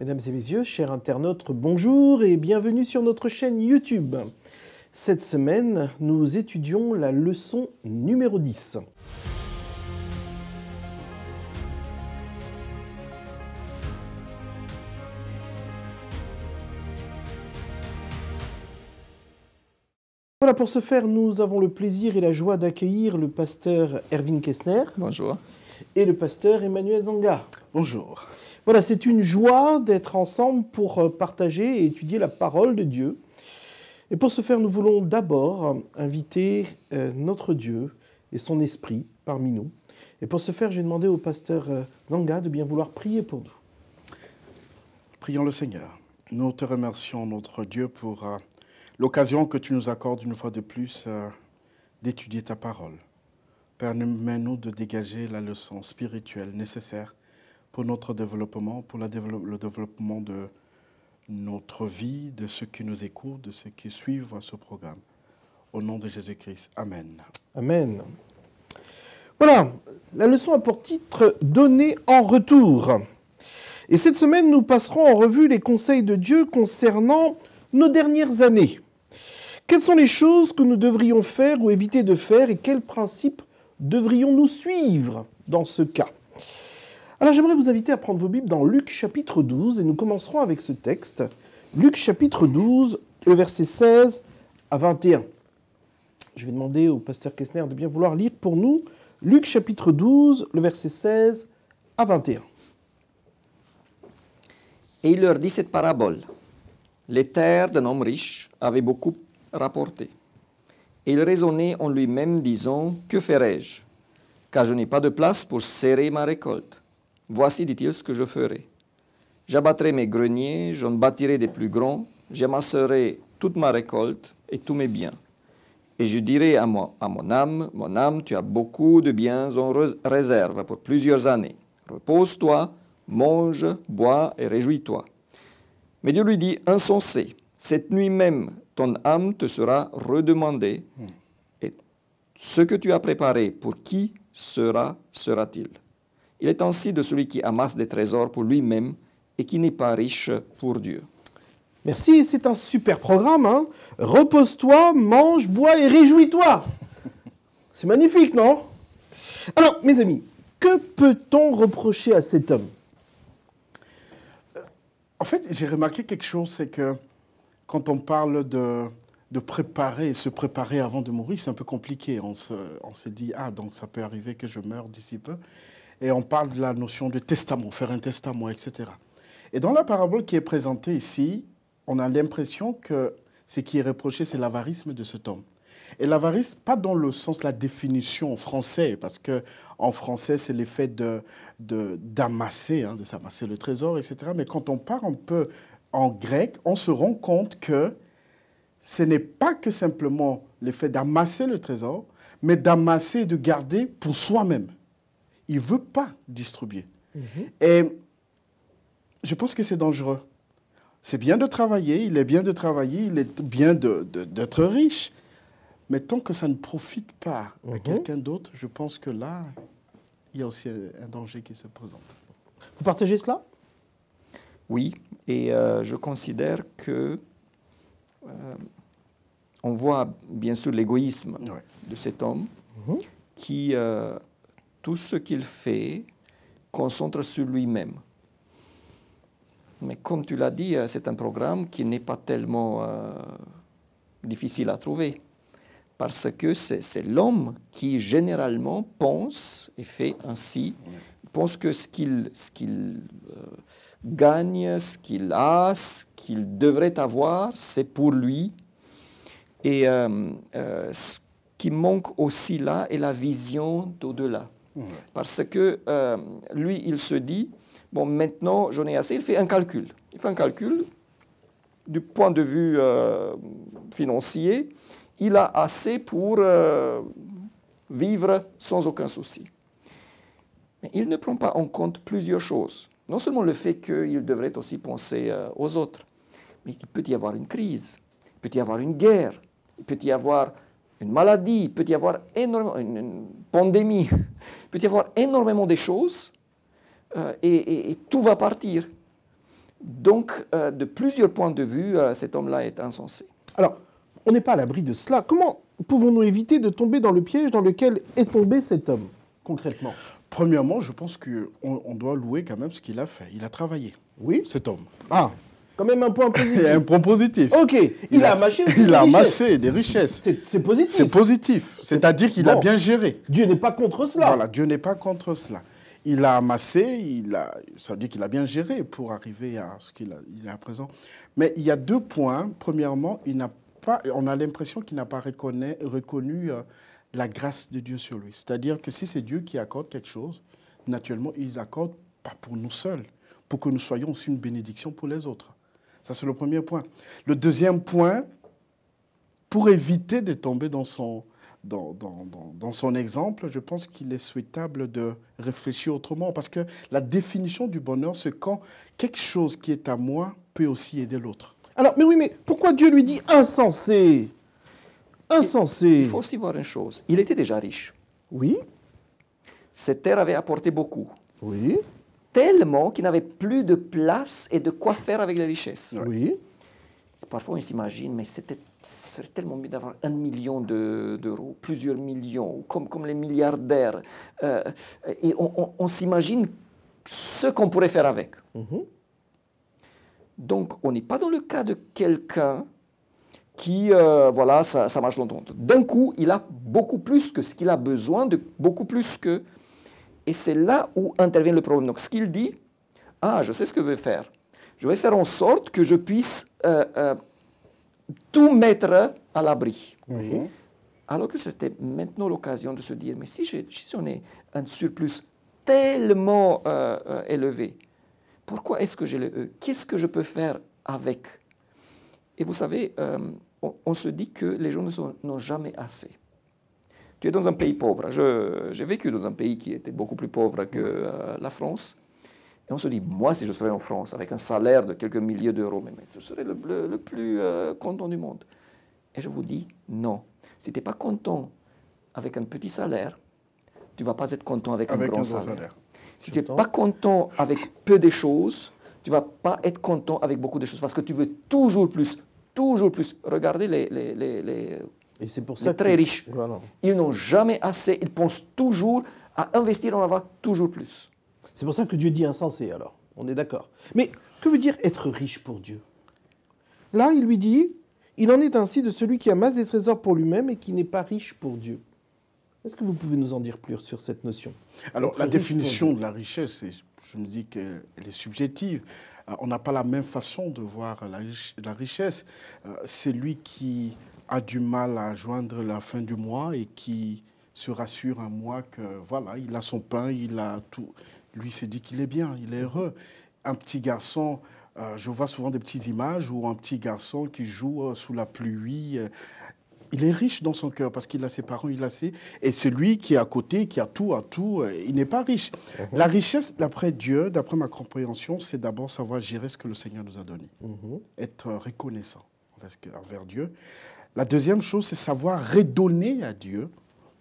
Mesdames et messieurs, chers internautes, bonjour et bienvenue sur notre chaîne YouTube. Cette semaine, nous étudions la leçon numéro 10. Voilà, pour ce faire, nous avons le plaisir et la joie d'accueillir le pasteur Erwin Kessner. Bonjour. Et le pasteur Emmanuel Zanga. Bonjour. Voilà, c'est une joie d'être ensemble pour partager et étudier la parole de Dieu. Et pour ce faire, nous voulons d'abord inviter notre Dieu et son esprit parmi nous. Et pour ce faire, je vais demander au pasteur Zanga de bien vouloir prier pour nous. Prions le Seigneur. Nous te remercions, notre Dieu, pour l'occasion que tu nous accordes une fois de plus d'étudier ta parole. Permets-nous de dégager la leçon spirituelle nécessaire pour notre développement, pour le développement de notre vie, de ceux qui nous écoutent, de ceux qui suivent ce programme. Au nom de Jésus-Christ. Amen. Amen. Voilà, la leçon a pour titre « Donner en retour ». Et cette semaine, nous passerons en revue les conseils de Dieu concernant nos dernières années. Quelles sont les choses que nous devrions faire ou éviter de faire et quels principes devrions-nous suivre dans ce cas? Alors j'aimerais vous inviter à prendre vos Bibles dans Luc chapitre 12 et nous commencerons avec ce texte. Luc chapitre 12, le verset 16 à 21. Je vais demander au pasteur Kessner de bien vouloir lire pour nous Luc chapitre 12, le verset 16 à 21. Et il leur dit cette parabole. Les terres d'un homme riche avaient beaucoup rapporté. Et il raisonnait en lui-même, disant, « Que ferai-je? Car je n'ai pas de place pour serrer ma récolte. Voici, dit-il, ce que je ferai. J'abattrai mes greniers, j'en bâtirai des plus grands, j'amasserai toute ma récolte et tous mes biens. Et je dirai à mon âme, tu as beaucoup de biens en réserve pour plusieurs années. Repose-toi, mange, bois et réjouis-toi. » Mais Dieu lui dit, « Insensé, cette nuit même, ton âme te sera redemandée, et ce que tu as préparé, pour qui sera-t-il? Il est ainsi de celui qui amasse des trésors pour lui-même et qui n'est pas riche pour Dieu. » Merci, c'est un super programme. Hein. Repose-toi, mange, bois et réjouis-toi. C'est magnifique, non? Alors, mes amis, que peut-on reprocher à cet homme? En fait, j'ai remarqué quelque chose, c'est que quand on parle de préparer, se préparer avant de mourir, c'est un peu compliqué. On se dit, ah, donc ça peut arriver que je meure d'ici peu. Et on parle de la notion de testament, faire un testament, etc. Et dans la parabole qui est présentée ici, on a l'impression que ce qui est reproché, c'est l'avarisme de cet homme. Et l'avarice, pas dans le sens de la définition en français, parce qu'en français, c'est l'effet d'amasser, de s'amasser le trésor, etc. Mais quand on parle un peu en grec, on se rend compte que ce n'est pas que simplement l'effet d'amasser le trésor, mais d'amasser et de garder pour soi-même. Il ne veut pas distribuer. Et je pense que c'est dangereux. C'est bien de travailler, il est bien de travailler, il est bien d'être riche. Mais tant que ça ne profite pas à quelqu'un d'autre, je pense que là, il y a aussi un danger qui se présente. Vous partagez cela? Oui, et je considère que on voit bien sûr l'égoïsme de cet homme qui, tout ce qu'il fait, concentre sur lui-même. Mais comme tu l'as dit, c'est un programme qui n'est pas tellement difficile à trouver. Parce que c'est l'homme qui généralement pense et fait ainsi. Il pense que ce qu'il gagne, ce qu'il a, ce qu'il devrait avoir, c'est pour lui. Et ce qui manque aussi là est la vision d'au-delà. Parce que lui, il se dit, bon, maintenant, j'en ai assez. Il fait un calcul. Il fait un calcul du point de vue financier. Il a assez pour vivre sans aucun souci. Mais il ne prend pas en compte plusieurs choses. Non seulement le fait qu'il devrait aussi penser aux autres, mais il peut y avoir une crise, il peut y avoir une guerre, il peut y avoir une maladie, il peut y avoir énormément, une pandémie, il peut y avoir énormément de choses et tout va partir. Donc, de plusieurs points de vue, cet homme-là est insensé. Alors, on n'est pas à l'abri de cela. Comment pouvons-nous éviter de tomber dans le piège dans lequel est tombé cet homme, concrètement? Premièrement, je pense qu'on doit louer quand même ce qu'il a fait. Il a travaillé, Oui. cet homme. Ah, quand même un point Il y positif. a un point positif. Ok, il a amassé aussi Il des a richesses. amassé des richesses. C'est positif. C'est positif. C'est-à-dire qu'il a Bon. bien géré. Dieu n'est pas contre cela. Voilà, Dieu n'est pas contre cela. Il a amassé, ça veut dire qu'il a bien géré pour arriver à ce qu'il est à présent. Mais il y a deux points. Premièrement, on a l'impression qu'il n'a pas reconnu la grâce de Dieu sur lui. C'est-à-dire que si c'est Dieu qui accorde quelque chose, naturellement, il accorde pas pour nous seuls, pour que nous soyons aussi une bénédiction pour les autres. Ça, c'est le premier point. Le deuxième point, pour éviter de tomber dans son exemple, je pense qu'il est souhaitable de réfléchir autrement. Parce que la définition du bonheur, c'est quand quelque chose qui est à moi peut aussi aider l'autre. Alors, mais oui, mais pourquoi Dieu lui dit insensé? Insensé. Il faut aussi voir une chose. Il était déjà riche. Oui, Cette terre avait apporté beaucoup. oui, Tellement qu'il n'avait plus de place et de quoi faire avec les richesses. oui. Parfois, on s'imagine, mais ce serait tellement mieux d'avoir 1 million d'euros, plusieurs millions, comme les milliardaires. Et on s'imagine ce qu'on pourrait faire avec. Donc, on n'est pas dans le cas de quelqu'un qui, voilà, ça marche longtemps. D'un coup, il a beaucoup plus que ce qu'il a besoin, de beaucoup plus que... Et c'est là où intervient le problème. Donc, ce qu'il dit, je sais ce que je vais faire. Je vais faire en sorte que je puisse tout mettre à l'abri. Oui. Alors que c'était maintenant l'occasion de se dire, mais si j'en ai un surplus tellement élevé, pourquoi est-ce que j'ai le qu'est-ce que je peux faire avec? Et vous savez, on se dit que les gens n'ont jamais assez. Tu es dans un pays pauvre. J'ai vécu dans un pays qui était beaucoup plus pauvre que la France. Et on se dit, moi, si je serais en France, avec un salaire de quelques milliers d'euros, mais ce serait le plus content du monde. Et je vous dis, non. Si tu n'es pas content avec un petit salaire, tu ne vas pas être content avec un grand salaire. Si tu n'es pas content avec peu de choses, tu ne vas pas être content avec beaucoup de choses. Parce que tu veux toujours plus, toujours plus. Regardez Et c'est pour ça les très riches. Voilà. Ils n'ont jamais assez. Ils pensent toujours à investir en avoir toujours plus. C'est pour ça que Dieu dit insensé, alors. On est d'accord. Mais que veut dire être riche pour Dieu? Là, il lui dit, il en est ainsi de celui qui amasse des trésors pour lui-même et qui n'est pas riche pour Dieu. Est-ce que vous pouvez nous en dire plus sur cette notion? Alors, Être la riche définition pour de la richesse, je me dis qu'elle est subjective. On n'a pas la même façon de voir la richesse. C'est lui qui a du mal à joindre la fin du mois et qui se rassure un mois que, voilà, il a son pain, il a tout. Lui s'est dit qu'il est bien, il est heureux. Un petit garçon, je vois souvent des petites images où un petit garçon qui joue sous la pluie, il est riche dans son cœur parce qu'il a ses parents, il a ses... Et celui qui est à côté, qui a tout, il n'est pas riche. La richesse, d'après Dieu, d'après ma compréhension, c'est d'abord savoir gérer ce que le Seigneur nous a donné. Être reconnaissant envers Dieu. La deuxième chose, c'est savoir redonner à Dieu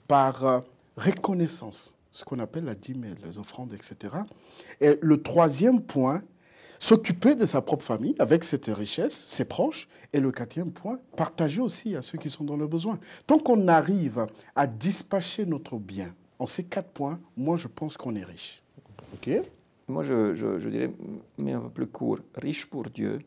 par reconnaissance. Ce qu'on appelle la dîme, les offrandes, etc. Et le troisième point, s'occuper de sa propre famille avec cette richesse, ses proches. Et le quatrième point, partager aussi à ceux qui sont dans le besoin. Tant qu'on arrive à dispatcher notre bien en ces 4 points, moi je pense qu'on est riche. Ok. Moi, je dirais, mais un peu plus court, riche pour Dieu,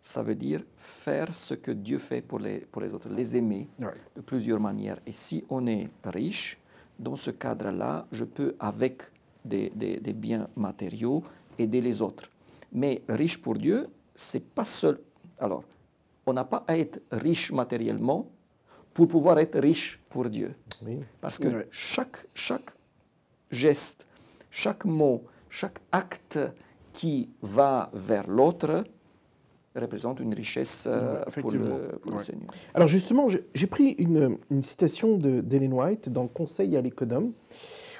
ça veut dire faire ce que Dieu fait pour les autres, les aimer de plusieurs manières. Et si on est riche, dans ce cadre-là, je peux, avec des biens matériaux, aider les autres. Mais riche pour Dieu, c'est pas seul. Alors, on n'a pas à être riche matériellement pour pouvoir être riche pour Dieu. Oui. Parce que chaque geste, chaque mot, chaque acte qui va vers l'autre représente une richesse pour le Seigneur. Alors justement, j'ai pris une citation d'Ellen White dans Conseil à l'économe,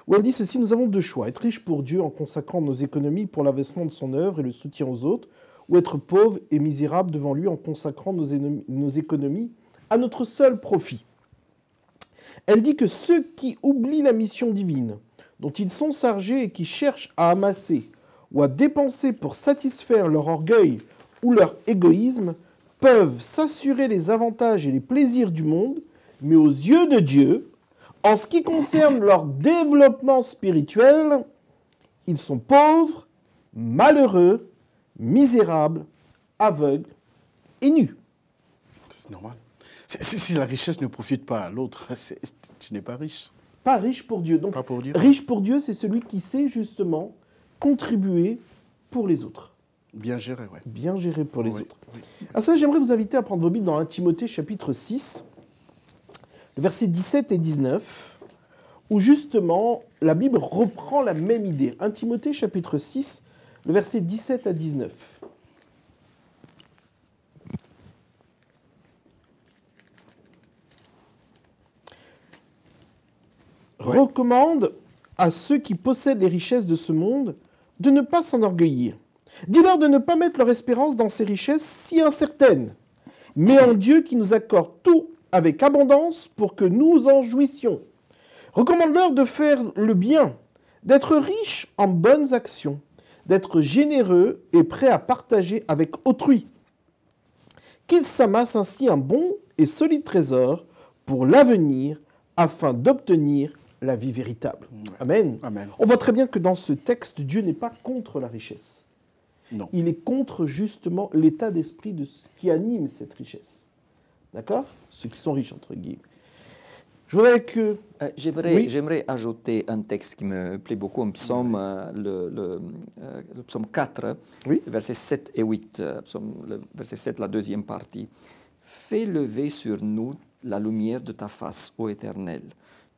où elle dit ceci: nous avons 2 choix, être riche pour Dieu en consacrant nos économies pour l'avancement de son œuvre et le soutien aux autres, ou être pauvre et misérable devant lui en consacrant nos économies à notre seul profit. Elle dit que ceux qui oublient la mission divine, dont ils sont chargés et qui cherchent à amasser, ou à dépenser pour satisfaire leur orgueil ou leur égoïsme peuvent s'assurer les avantages et les plaisirs du monde, mais aux yeux de Dieu, en ce qui concerne leur développement spirituel, ils sont pauvres, malheureux, misérables, aveugles et nus. C'est normal. Si la richesse ne profite pas à l'autre, tu n'es pas riche. Pas riche pour Dieu. Donc, Pas pour Dieu. riche pour Dieu, c'est celui qui sait justement contribuer pour les autres. Bien géré, oui. Bien gérer pour les Oui, autres. oui. À ça, j'aimerais vous inviter à prendre vos Bibles dans 1 Timothée chapitre 6, le versets 17 et 19, où justement la Bible reprend la même idée. 1 Timothée chapitre 6, le verset 17 à 19. Ouais. Recommande à ceux qui possèdent les richesses de ce monde de ne pas s'enorgueillir. Dis-leur de ne pas mettre leur espérance dans ces richesses si incertaines, mais en Dieu qui nous accorde tout avec abondance pour que nous en jouissions. Recommande-leur de faire le bien, d'être riches en bonnes actions, d'être généreux et prêts à partager avec autrui. Qu'ils s'amassent ainsi un bon et solide trésor pour l'avenir afin d'obtenir la vie véritable. Amen. Amen. On voit très bien que dans ce texte, Dieu n'est pas contre la richesse. Non. Il est contre justement l'état d'esprit de ce qui anime cette richesse. D'accord? Ceux qui sont riches, entre guillemets. Je voudrais que... Oui. J'aimerais ajouter un texte qui me plaît beaucoup, un psaume, le psaume 4, Oui. versets 7 et 8, le verset 7, la deuxième partie. « Fais lever sur nous la lumière de ta face, ô Éternel.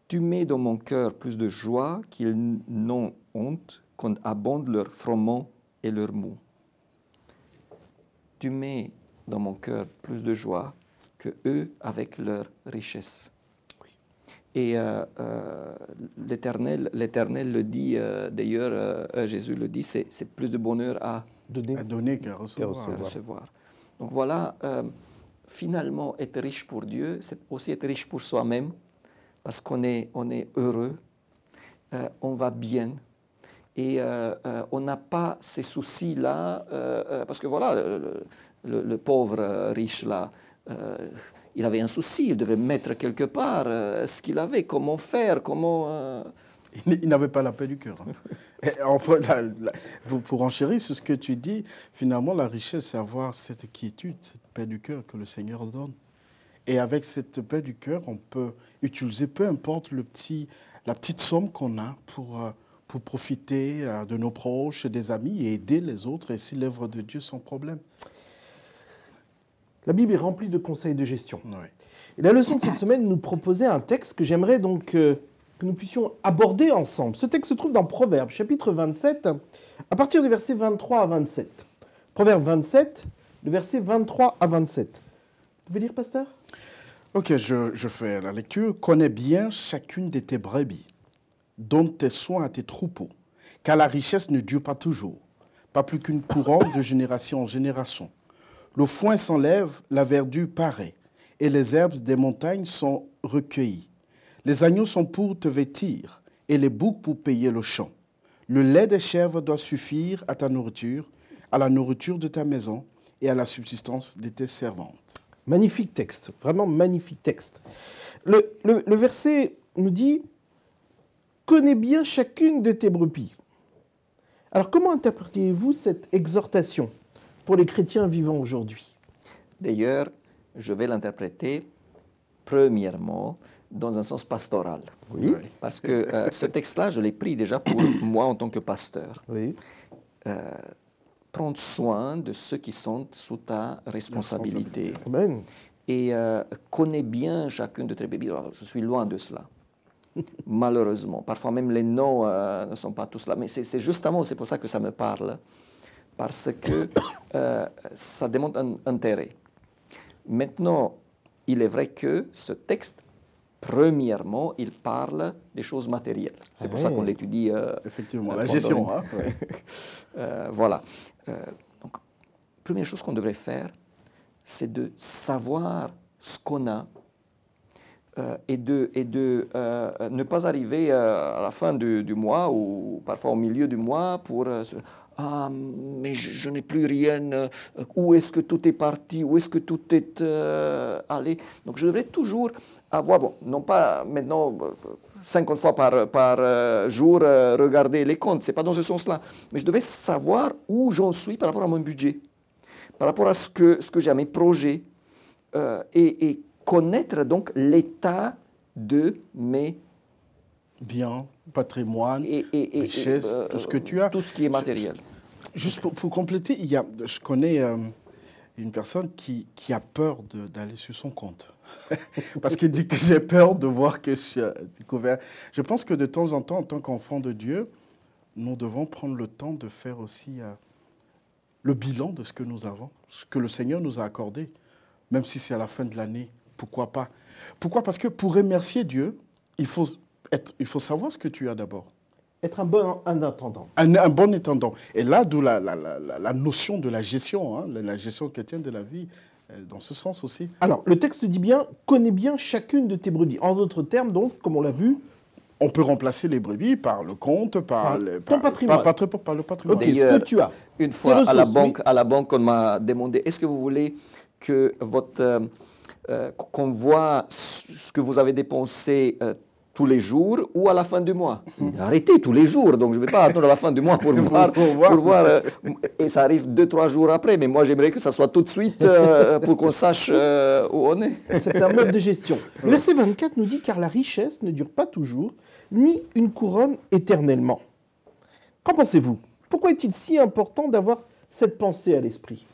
Tu mets dans mon cœur plus de joie qu'ils n'ont honte quand abondent leur froment et leur mou. » Tu mets dans mon cœur plus de joie que eux avec leur richesse. Et l'Éternel le dit, d'ailleurs, Jésus le dit, c'est plus de bonheur à Donner. À donner qu'à recevoir. recevoir. recevoir. Donc voilà, finalement, être riche pour Dieu, c'est aussi être riche pour soi-même, parce qu'on est heureux, on va bien, et on n'a pas ces soucis-là, parce que voilà, le pauvre riche là, il avait un souci, il devait mettre quelque part ce qu'il avait, comment faire, comment... Il n'avait pas la paix du cœur. Et pour enchérir sur ce que tu dis, finalement, la richesse, c'est avoir cette quiétude, cette paix du cœur que le Seigneur donne. Et avec cette paix du cœur, on peut utiliser peu importe la petite somme qu'on a pour profiter de nos proches, des amis et aider les autres et ainsi l'œuvre de Dieu sans problème. La Bible est remplie de conseils de gestion. Oui. Et la leçon de cette semaine nous proposait un texte que j'aimerais donc que nous puissions aborder ensemble. Ce texte se trouve dans Proverbes, chapitre 27, à partir du verset 23 à 27. Proverbes 27, le verset 23 à 27. Vous pouvez lire, pasteur? Ok, je fais la lecture. Connais bien chacune de tes brebis, donne tes soins à tes troupeaux, car la richesse ne dure pas toujours, pas plus qu'une couronne de génération en génération. Le foin s'enlève, la verdure paraît, et les herbes des montagnes sont recueillies. Les agneaux sont pour te vêtir, et les boucs pour payer le champ. Le lait des chèvres doit suffire à ta nourriture, à la nourriture de ta maison et à la subsistance de tes servantes. Magnifique texte, vraiment magnifique texte. Le verset nous dit « Connais bien chacune de tes brebis ». Alors comment interprétez-vous cette exhortation pour les chrétiens vivants aujourd'hui? D'ailleurs, je vais l'interpréter premièrement dans un sens pastoral. Oui. Parce que ce texte-là, je l'ai pris déjà pour moi en tant que pasteur. Oui. Prendre soin de ceux qui sont sous ta responsabilité. Amen. Et connais bien chacune de tes bébés. Alors, je suis loin de cela, malheureusement. Parfois même les noms ne sont pas tous là. Mais c'est justement, c'est pour ça que ça me parle. Parce que ça demande un intérêt. Maintenant, il est vrai que ce texte, premièrement, il parle des choses matérielles. C'est pour ça qu'on l'étudie. Effectivement, la gestion. Hein, ouais. Voilà. Donc, première chose qu'on devrait faire, c'est de savoir ce qu'on a et de ne pas arriver à la fin du mois ou parfois au milieu du mois pour « Ah, mais je n'ai plus rien, où est-ce que tout est parti, où est-ce que tout est allé ?» Donc je devrais toujours avoir, bon, non pas maintenant 50 fois par jour regarder les comptes, ce n'est pas dans ce sens-là, mais je devais savoir où j'en suis par rapport à mon budget, par rapport à ce que j'ai à mes projets, et connaître donc l'état de mes Bien, patrimoine, richesse, tout ce que tu as. Tout ce qui est matériel. Juste pour compléter, je connais une personne qui a peur d'aller sur son compte. Parce qu'il dit que j'ai peur de voir que je suis découvert. Je pense que de temps en tant qu'enfant de Dieu, nous devons prendre le temps de faire aussi le bilan de ce que nous avons, ce que le Seigneur nous a accordé, même si c'est à la fin de l'année. Pourquoi pas? Pourquoi? Parce que pour remercier Dieu, il faut savoir ce que tu as d'abord. Être un bon intendant. Un bon intendant. Et là, d'où la notion de la gestion, hein, la gestion chrétienne de la vie, dans ce sens aussi. Alors, le texte dit bien, connais bien chacune de tes brebis. En d'autres termes, donc, comme on l'a vu, on peut remplacer les brebis par le compte, par le patrimoine. Par le patrimoine. Ok, ce que tu as. Une fois ressources, à la banque, on m'a demandé, est-ce que vous voulez que qu'on voit ce que vous avez dépensé tous les jours ou à la fin du mois? Arrêtez tous les jours, donc je ne vais pas attendre à la fin du mois pour voir. Et ça arrive 2-3 jours après, mais moi j'aimerais que ça soit tout de suite pour qu'on sache où on est. C'est un mode de gestion. Le verset 24 nous dit « Car la richesse ne dure pas toujours, ni une couronne éternellement. » Qu'en pensez-vous? Pourquoi est-il si important d'avoir cette pensée à l'esprit?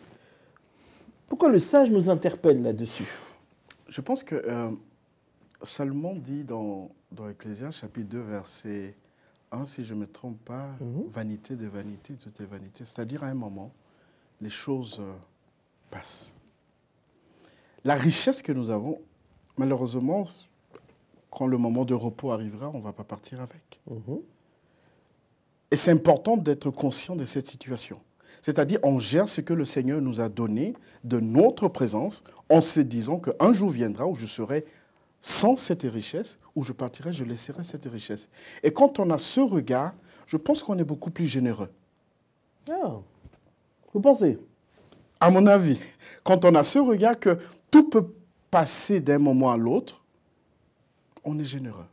Pourquoi le sage nous interpelle là-dessus? Je pense que Salomon dit dans Ecclésiaste chapitre 2, verset 1, si je ne me trompe pas, vanité de vanité, tout est vanité. C'est-à-dire à un moment, les choses passent. La richesse que nous avons, malheureusement, quand le moment de repos arrivera, on ne va pas partir avec. Et c'est important d'être conscient de cette situation. C'est-à-dire, on gère ce que le Seigneur nous a donné de notre présence en se disant qu'un jour viendra où je serai sans cette richesse, où je partirai, je laisserai cette richesse. Et quand on a ce regard, je pense qu'on est beaucoup plus généreux. Ah, vous pensez? À mon avis, quand on a ce regard que tout peut passer d'un moment à l'autre, on est généreux.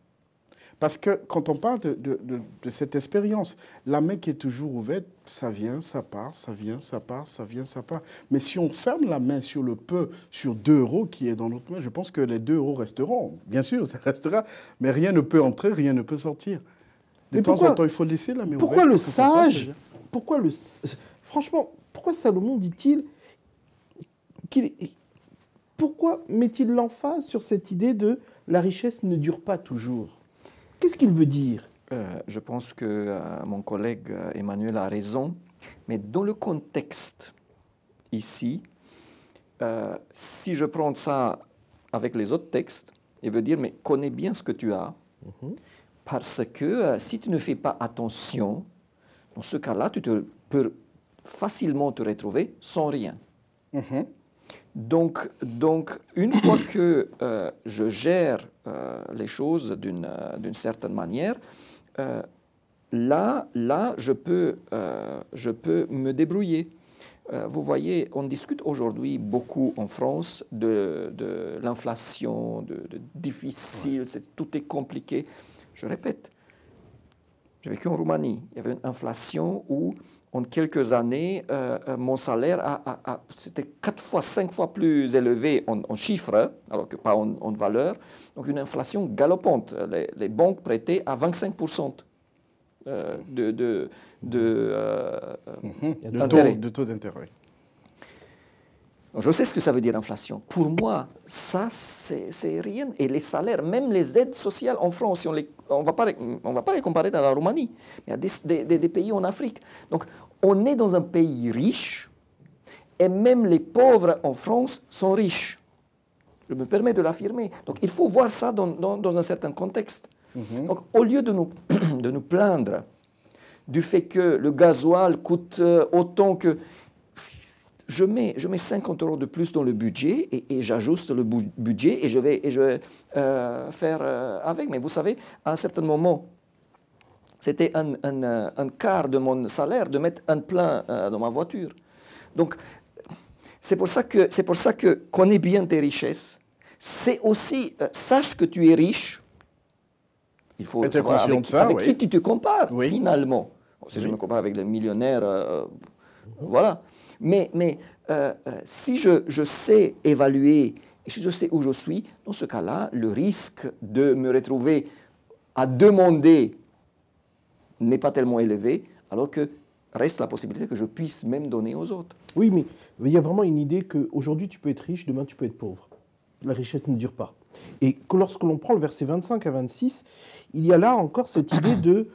Parce que quand on parle de cette expérience, la main qui est toujours ouverte, ça vient, ça part, ça vient, ça part, ça vient, ça part. Mais si on ferme la main sur le peu, sur 2 € qui est dans notre main, je pense que les 2 € resteront. Bien sûr, ça restera, mais rien ne peut entrer, rien ne peut sortir. De temps en temps, il faut laisser la main pourquoi ouverte. Franchement, pourquoi Salomon dit-il pourquoi met-il l'emphase sur cette idée de la richesse ne dure pas toujours? Qu'est-ce qu'il veut dire? Je pense que mon collègue Emmanuel a raison, mais dans le contexte ici, si je prends ça avec les autres textes, il veut dire, mais connais bien ce que tu as, parce que si tu ne fais pas attention, dans ce cas-là, tu peux facilement te retrouver sans rien. Donc, une fois que je gère les choses d'une certaine manière, là, je peux me débrouiller. Vous voyez, on discute aujourd'hui beaucoup en France de l'inflation, de difficile, tout est compliqué. Je répète, j'ai vécu en Roumanie, il y avait une inflation où en quelques années, mon salaire c'était 4 fois, 5 fois plus élevé en chiffres, alors que pas en valeur. Donc une inflation galopante. Les banques prêtaient à 25% de taux d'intérêt. Je sais ce que ça veut dire inflation. Pour moi, ça, c'est rien. Et les salaires, même les aides sociales en France, on va pas les comparer à la Roumanie. Il y a des pays en Afrique. Donc, on est dans un pays riche et même les pauvres en France sont riches. Je me permets de l'affirmer. Donc, il faut voir ça dans un certain contexte. Donc, au lieu de nous plaindre du fait que le gasoil coûte autant que... Je mets 50 € de plus dans le budget et j'ajuste le budget et je vais faire avec. Mais vous savez, à un certain moment, C'était un quart de mon salaire de mettre un plein dans ma voiture. Donc, c'est pour ça que connais bien tes richesses. C'est aussi, sache que tu es riche. Il faut être savoir conscient avec, de ça, avec oui. qui tu te compares, Oui. finalement. Bon, si je Oui. me compare avec les millionnaires, voilà. Mais si je sais évaluer et si je sais où je suis, dans ce cas-là, le risque de me retrouver à demander n'est pas tellement élevé, alors que reste la possibilité que je puisse même donner aux autres. Oui, mais il y a vraiment une idée qu'aujourd'hui tu peux être riche, demain tu peux être pauvre. La richesse ne dure pas. Et que lorsque l'on prend le verset 25 à 26, il y a là encore cette idée de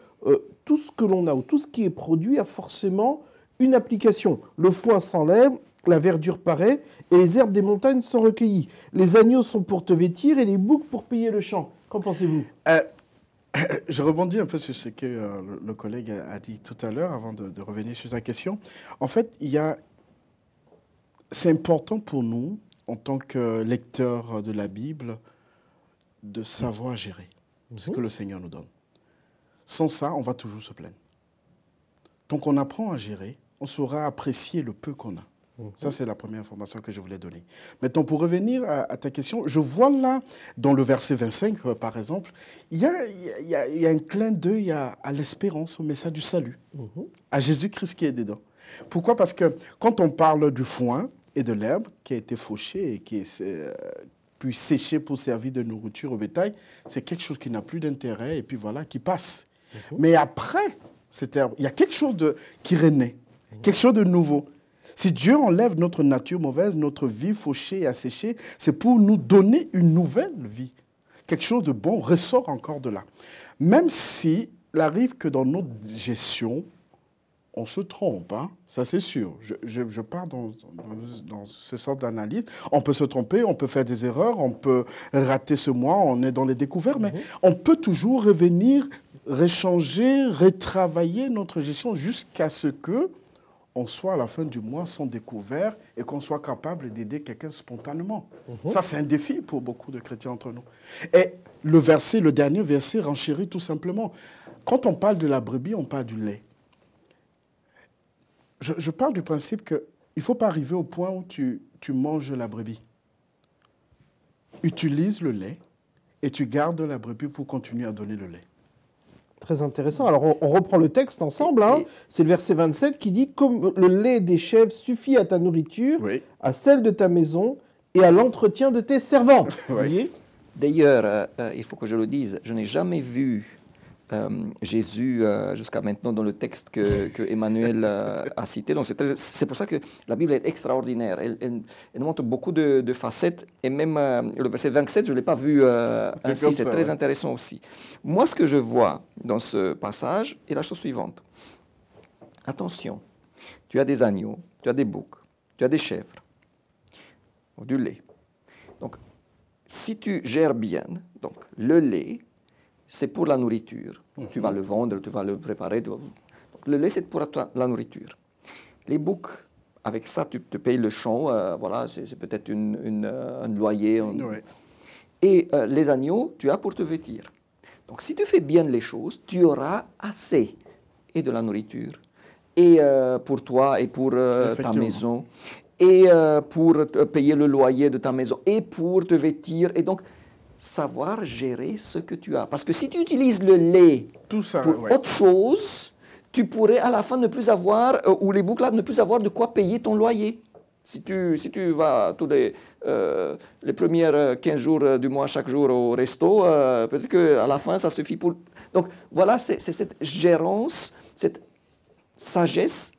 tout ce que l'on a ou tout ce qui est produit a forcément une application. Le foin s'enlève, la verdure paraît et les herbes des montagnes sont recueillies. Les agneaux sont pour te vêtir et les boucs pour payer le champ. Qu'en pensez-vous ? Je rebondis un peu sur ce que le collègue a dit tout à l'heure avant de revenir sur ta question. En fait, c'est important pour nous, en tant que lecteurs de la Bible, de savoir gérer ce que le Seigneur nous donne. Sans ça, on va toujours se plaindre. Tant qu'on apprend à gérer, on saura apprécier le peu qu'on a. Ça, c'est la première information que je voulais donner. Maintenant, pour revenir à ta question, je vois là, dans le verset 25, par exemple, il y a un clin d'œil à l'espérance, au message du salut, à Jésus-Christ qui est dedans. Pourquoi ? Parce que quand on parle du foin et de l'herbe qui a été fauchée et qui est puis séchée pour servir de nourriture au bétail, c'est quelque chose qui n'a plus d'intérêt et puis voilà, qui passe. Mais après cette herbe, il y a quelque chose qui renaît, quelque chose de nouveau. Si Dieu enlève notre nature mauvaise, notre vie fauchée et asséchée, c'est pour nous donner une nouvelle vie. Quelque chose de bon ressort encore de là. Même s'il arrive que dans notre gestion, on se trompe, hein, ça c'est sûr. Je pars dans ce sort d'analyse. On peut se tromper, on peut faire des erreurs, on peut rater ce mois, on est dans les découvertes, mais on peut toujours revenir, rechanger, retravailler notre gestion jusqu'à ce que on soit à la fin du mois sans découvert et qu'on soit capable d'aider quelqu'un spontanément. Ça, c'est un défi pour beaucoup de chrétiens entre nous. Et le dernier verset renchérit tout simplement. Quand on parle de la brebis, on parle du lait. Je parle du principe qu'il ne faut pas arriver au point où tu manges la brebis. Utilise le lait et tu gardes la brebis pour continuer à donner le lait. Très intéressant. Alors, on reprend le texte ensemble. Hein. C'est le verset 27 qui dit « Comme le lait des chèvres suffit à ta nourriture, à celle de ta maison et à l'entretien de tes servants. » D'ailleurs, il faut que je le dise, je n'ai jamais vu Jésus jusqu'à maintenant dans le texte que Emmanuel a cité. Donc c'est pour ça que la Bible est extraordinaire. Elle montre beaucoup de facettes. Et même le verset 27, je ne l'ai pas vu ainsi. C'est très intéressant aussi. Moi, ce que je vois dans ce passage est la chose suivante. Attention, tu as des agneaux, tu as des boucs, tu as des chèvres, du lait. Donc, si tu gères bien, donc le lait, c'est pour la nourriture. Tu vas le vendre, tu vas le préparer. Donc, le lait, c'est pour la nourriture. Les boucs, avec ça, tu te payes le champ. Voilà, c'est peut-être un loyer. Et les agneaux, tu as pour te vêtir. Donc, si tu fais bien les choses, tu auras assez. Et de la nourriture. Et pour toi et pour ta maison. Et pour payer le loyer de ta maison. Et pour te vêtir. Et donc, savoir gérer ce que tu as. Parce que si tu utilises le lait pour autre chose, tu pourrais à la fin ne plus avoir, ou les boucs là, ne plus avoir de quoi payer ton loyer. Si tu vas tous les premiers 15 jours du mois, chaque jour au resto, peut-être qu'à la fin, ça suffit pour... Donc voilà, c'est cette gérance, cette sagesse,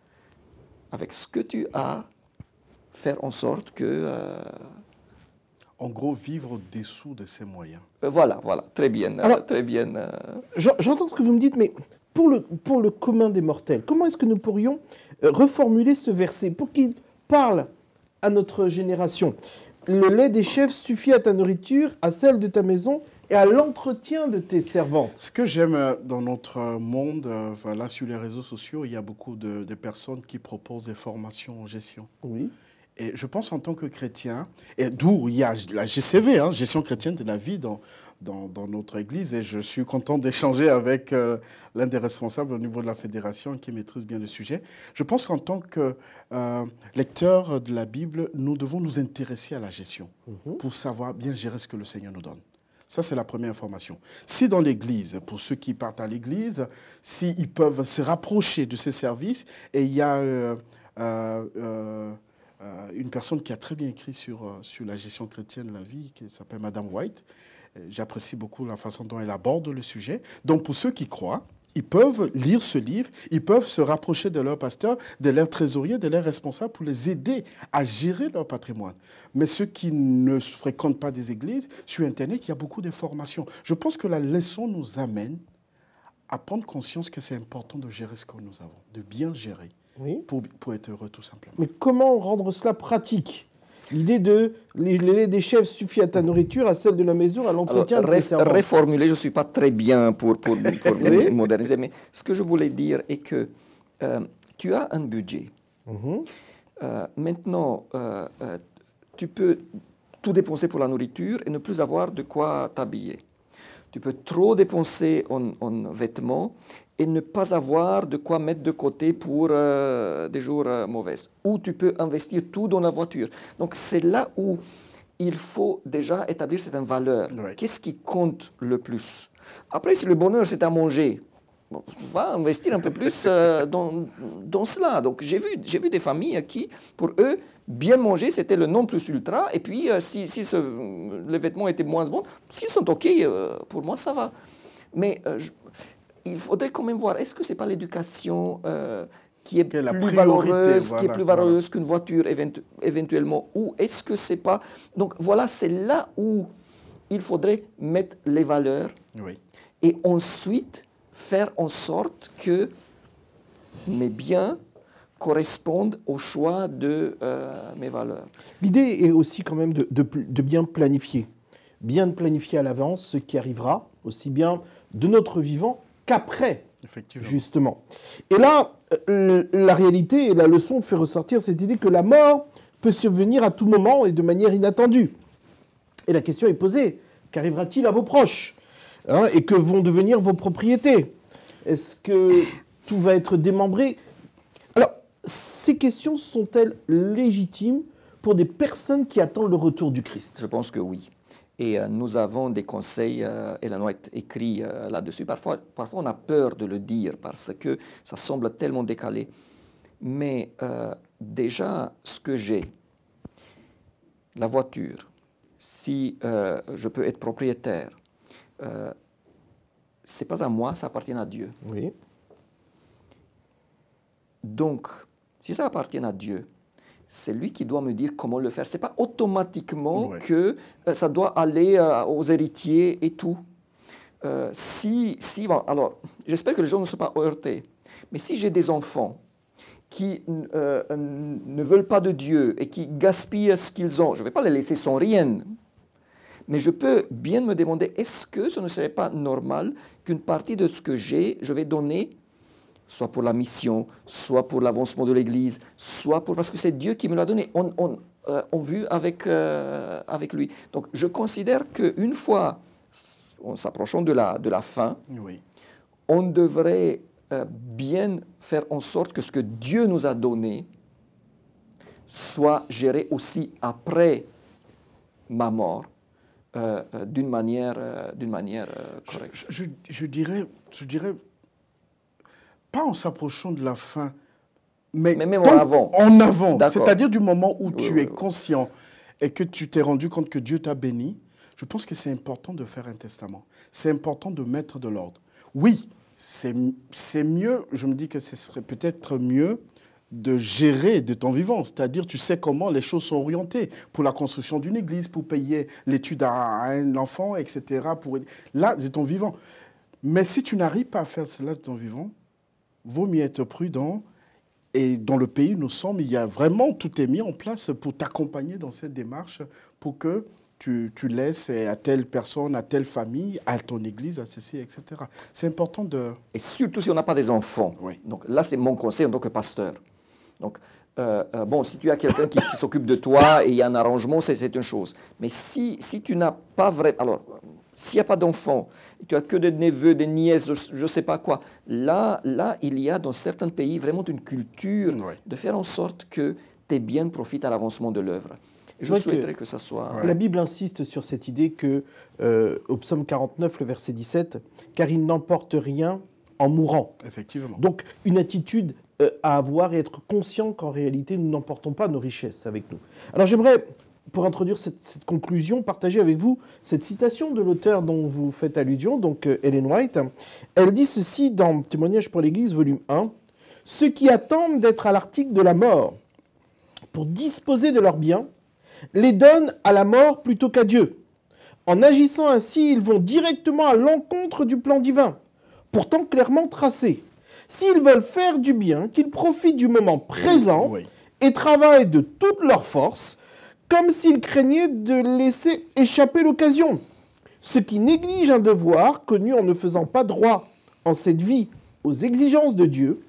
avec ce que tu as, faire en sorte que... En gros, vivre au-dessous de ses moyens. Voilà, très bien. Alors, très bien. J'entends ce que vous me dites, mais pour le commun des mortels, comment est-ce que nous pourrions reformuler ce verset pour qu'il parle à notre génération ? Le lait des chèvres suffit à ta nourriture, à celle de ta maison et à l'entretien de tes servantes. Ce que j'aime dans notre monde, voilà, sur les réseaux sociaux, il y a beaucoup de personnes qui proposent des formations en gestion. Oui. Et je pense en tant que chrétien, et d'où il y a la GCV, hein, Gestion chrétienne de la vie dans notre église, et je suis content d'échanger avec l'un des responsables au niveau de la fédération qui maîtrise bien le sujet. Je pense qu'en tant que lecteur de la Bible, nous devons nous intéresser à la gestion pour savoir bien gérer ce que le Seigneur nous donne. Ça, c'est la première information. Si dans l'Église, pour ceux qui partent à l'Église, s'ils peuvent se rapprocher de ces services, et il y a une personne qui a très bien écrit sur la gestion chrétienne de la vie, qui s'appelle Madame White. J'apprécie beaucoup la façon dont elle aborde le sujet. Donc, pour ceux qui croient, ils peuvent lire ce livre, ils peuvent se rapprocher de leur pasteur, de leur trésorier, de leurs responsables pour les aider à gérer leur patrimoine. Mais ceux qui ne fréquentent pas des églises, sur Internet, il y a beaucoup d'informations. Je pense que la leçon nous amène à prendre conscience que c'est important de gérer ce que nous avons, de bien gérer, pour être heureux tout simplement. Mais comment rendre cela pratique ? L'idée de le lait des chèvres suffit à ta nourriture, à celle de la maison, à l'entretien de tes servantes. Réformuler, je ne suis pas très bien pour moderniser, mais ce que je voulais dire est que tu as un budget. Maintenant, tu peux tout dépenser pour la nourriture et ne plus avoir de quoi t'habiller. Tu peux trop dépenser en vêtements et ne pas avoir de quoi mettre de côté pour des jours mauvais. Ou tu peux investir tout dans la voiture. Donc c'est là où il faut déjà établir certaines valeurs. Oui. Qu'est-ce qui compte le plus? Après, si le bonheur c'est à manger, bon, va investir un peu plus dans cela. Donc j'ai vu des familles qui, pour eux, bien manger, c'était le non plus ultra. Et puis, si les vêtements étaient moins bons, s'ils sont OK, pour moi, ça va. Mais il faudrait quand même voir, est-ce que ce n'est pas l'éducation qui est plus valeureuse qu'une voiture éventuellement, ou est-ce que c'est pas... Donc voilà, c'est là où il faudrait mettre les valeurs et ensuite faire en sorte que mes biens correspondent au choix de mes valeurs. L'idée est aussi quand même de bien planifier à l'avance ce qui arrivera, aussi bien de notre vivant qu'après, justement. Et là, la réalité et la leçon fait ressortir cette idée que la mort peut survenir à tout moment et de manière inattendue. Et la question est posée, qu'arrivera-t-il à vos proches, hein, et que vont devenir vos propriétés? Est-ce que tout va être démembré? Alors, ces questions sont-elles légitimes pour des personnes qui attendent le retour du Christ? Je pense que oui. Et nous avons des conseils, Ellen White écrit là-dessus. Parfois, on a peur de le dire parce que ça semble tellement décalé. Mais déjà, ce que j'ai, la voiture, si je peux être propriétaire, ce n'est pas à moi, ça appartient à Dieu. Oui. Donc, si ça appartient à Dieu, c'est lui qui doit me dire comment le faire. Ce n'est pas automatiquement que ça doit aller aux héritiers et tout. Alors, j'espère que les gens ne sont pas heurtés. Mais si j'ai des enfants qui ne veulent pas de Dieu et qui gaspillent ce qu'ils ont, je ne vais pas les laisser sans rien. Mais je peux bien me demander, est-ce que ce ne serait pas normal qu'une partie de ce que j'ai, je vais donner soit pour la mission, soit pour l'avancement de l'Église, soit parce que c'est Dieu qui me l'a donné. On vit avec lui. Donc, je considère qu'une fois, en s'approchant de la fin, on devrait bien faire en sorte que ce que Dieu nous a donné soit géré aussi après ma mort, d'une manière correcte. Je dirais pas en s'approchant de la fin, mais même en avant. En avant. C'est-à-dire du moment où tu es conscient et que tu t'es rendu compte que Dieu t'a béni, je pense que c'est important de faire un testament. C'est important de mettre de l'ordre. Oui, c'est mieux, je me dis que ce serait peut-être mieux de gérer de ton vivant. C'est-à-dire, tu sais comment les choses sont orientées pour la construction d'une église, pour payer l'étude à un enfant, etc. Là, de ton vivant. Mais si tu n'arrives pas à faire cela de ton vivant, vaut mieux être prudent. Et dans le pays où nous sommes, il y a vraiment, tout est mis en place pour t'accompagner dans cette démarche, pour que tu laisses à telle personne, à telle famille, à ton église, à ceci, etc. C'est important de... Et surtout si on n'a pas des enfants. Oui. Donc là, c'est mon conseil en tant que pasteur. Donc, bon, si tu as quelqu'un qui s'occupe de toi et il y a un arrangement, c'est une chose. Mais si tu n'as pas vraiment... Alors, s'il n'y a pas d'enfants, tu as que des neveux, des nièces, je ne sais pas quoi, là, il y a dans certains pays vraiment une culture de faire en sorte que tes biens profitent à l'avancement de l'œuvre. Je souhaiterais que ça soit... La Bible insiste sur cette idée que, au psaume 49, le verset 17, « Car il n'emporte rien en mourant ». Effectivement. Donc, une attitude à avoir et être conscient qu'en réalité, nous n'emportons pas nos richesses avec nous. Alors, j'aimerais, pour introduire cette conclusion, partager avec vous cette citation de l'auteur dont vous faites allusion, donc Ellen White. Elle dit ceci dans Témoignage pour l'Église, volume 1. « Ceux qui attendent d'être à l'article de la mort pour disposer de leurs biens, les donnent à la mort plutôt qu'à Dieu. En agissant ainsi, ils vont directement à l'encontre du plan divin, pourtant clairement tracé. S'ils veulent faire du bien, qu'ils profitent du moment présent et travaillent de toute leur force, comme s'ils craignaient de laisser échapper l'occasion. Ceux qui négligent un devoir connu en ne faisant pas droit en cette vie aux exigences de Dieu,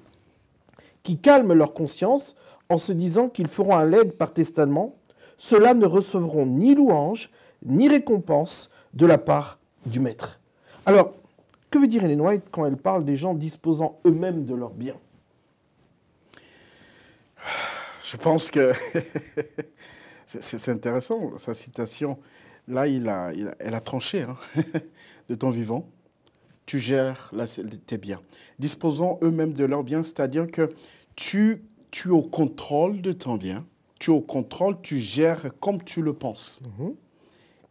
qui calment leur conscience en se disant qu'ils feront un legs par testament, ceux-là ne recevront ni louange, ni récompense de la part du Maître. Alors, que veut dire Ellen White quand elle parle des gens disposant eux-mêmes de leurs biens? Je pense que c'est intéressant, sa citation. Là, elle a tranché hein, de ton vivant. Tu gères tes biens. Disposant eux-mêmes de leurs biens, c'est-à-dire que tu es au contrôle de ton bien. Tu es au contrôle, tu gères comme tu le penses.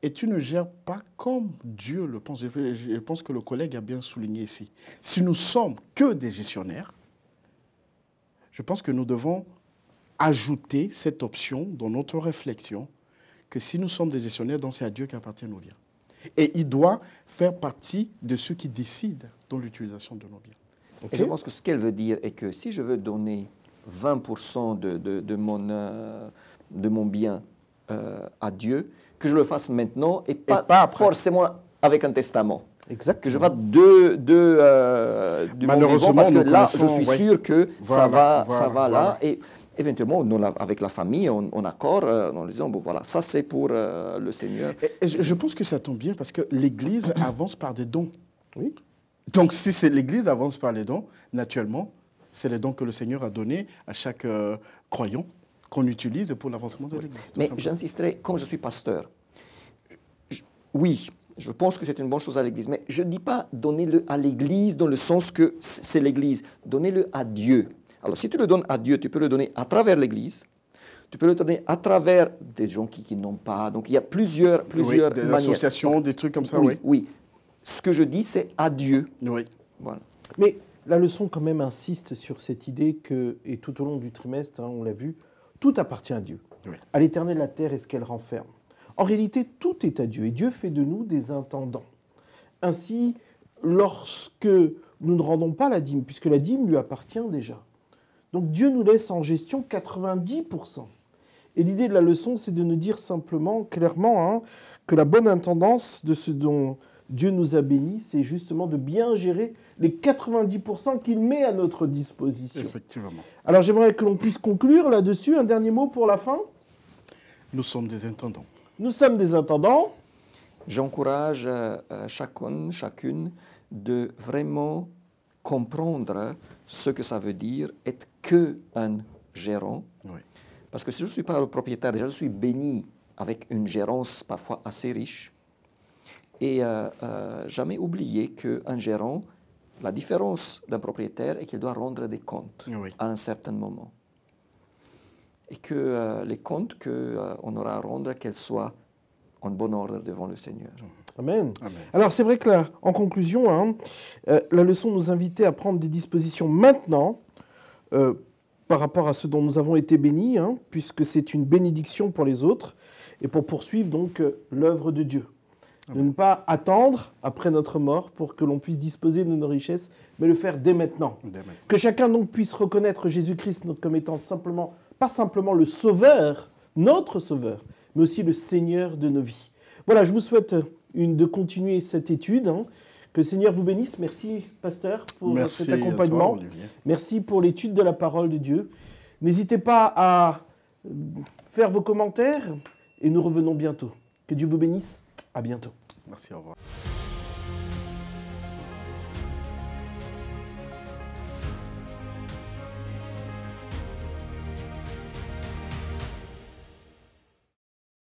Et tu ne gères pas comme Dieu le pense. Je pense que le collègue a bien souligné ici. Si nous sommes que des gestionnaires, je pense que nous devons ajouter cette option dans notre réflexion, que si nous sommes des gestionnaires, donc c'est à Dieu qu'appartiennent nos biens. Et il doit faire partie de ceux qui décident dans l'utilisation de nos biens. Et je pense que ce qu'elle veut dire est que si je veux donner 20% de mon bien à Dieu, que je le fasse maintenant et pas forcément avec un testament. Exact. Que je fasse du malheureusement, parce que là, je suis sûr que ça va là. Et éventuellement, avec la famille, on accorde en disant, bon voilà, ça c'est pour le Seigneur. Et je pense que ça tombe bien parce que l'Église avance par des dons. Oui. Donc si l'Église avance par les dons, naturellement, c'est les dons que le Seigneur a donnés à chaque croyant qu'on utilise pour l'avancement de l'Église. Mais j'insisterai, comme je suis pasteur, oui, je pense que c'est une bonne chose à l'Église, mais je ne dis pas donnez-le à l'Église dans le sens que c'est l'Église. Donnez-le à Dieu. Alors si tu le donnes à Dieu, tu peux le donner à travers l'Église, tu peux le donner à travers des gens qui n'ont pas. Donc il y a plusieurs des manières. associations, des trucs comme ça, oui. Ce que je dis, c'est à Dieu. Oui. Voilà. Mais la leçon quand même insiste sur cette idée que, et tout au long du trimestre, hein, on l'a vu, tout appartient à Dieu. Oui. À l'Éternel la terre et ce qu'elle renferme. En réalité, tout est à Dieu et Dieu fait de nous des intendants. Ainsi, lorsque nous ne rendons pas la dîme, puisque la dîme lui appartient déjà, donc Dieu nous laisse en gestion 90%. Et l'idée de la leçon, c'est de nous dire simplement, clairement, hein, que la bonne intendance de ce dont Dieu nous a bénis, c'est justement de bien gérer les 90% qu'il met à notre disposition. Effectivement. Alors j'aimerais que l'on puisse conclure là-dessus. Un dernier mot pour la fin. Nous sommes des intendants. Nous sommes des intendants. J'encourage chacune de vraiment comprendre ce que ça veut dire être qu'un gérant. Oui. Parce que si je ne suis pas le propriétaire, déjà je suis béni avec une gérance parfois assez riche. Et jamais oublier qu'un gérant, la différence d'un propriétaire est qu'il doit rendre des comptes à un certain moment. Et que les comptes qu'on aura à rendre, qu'elles soient en bon ordre devant le Seigneur. Amen. Amen. Alors c'est vrai que là, en conclusion, hein, la leçon nous invitait à prendre des dispositions maintenant par rapport à ce dont nous avons été bénis, hein, puisque c'est une bénédiction pour les autres, et pour poursuivre donc l'œuvre de Dieu. De ne pas attendre après notre mort pour que l'on puisse disposer de nos richesses, mais le faire dès maintenant. Que chacun donc puisse reconnaître Jésus-Christ comme étant simplement, pas simplement le Sauveur, notre Sauveur, mais aussi le Seigneur de nos vies. Voilà, je vous souhaite de continuer cette étude. Hein. Que le Seigneur vous bénisse. Merci, pasteur, pour cet accompagnement. Merci à toi, Olivier. Merci pour l'étude de la parole de Dieu. N'hésitez pas à faire vos commentaires et nous revenons bientôt. Que Dieu vous bénisse. À bientôt. Merci, au revoir.